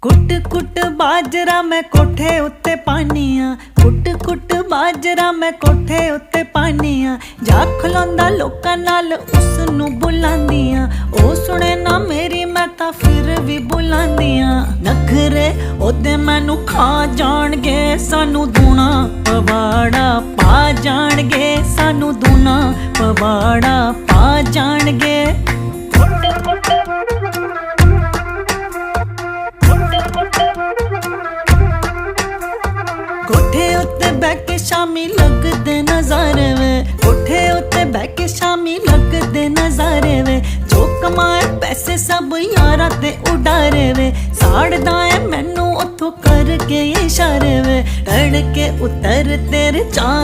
कुट कुट बाजरा मैं कोठे उत्ते पानी आ, कुट कुट बाजरा मैं कोठे उत्ते पानी आ। जा खलोंदा लोकां नाल उसनू बुलांदी आ, ओ सुने ना मेरी मैं तां फिर भी बुलांदी आ। नखरे ओदे मैनू खा जाणगे, सानू दूना पवाड़ा पा जाणगे, सानू दूना पवाड़ा पा जाणगे। कोठे उत्ते बैके शामी लगदे नज़ारे वे, कोठे उत्ते बैके शामी लगदे नज़ारे वे। जो कमाए पैसे सब यारां ते उडारे वे, साड़दा है मैनू उथों करके इशारे वे। तड़के उतर तेरे चां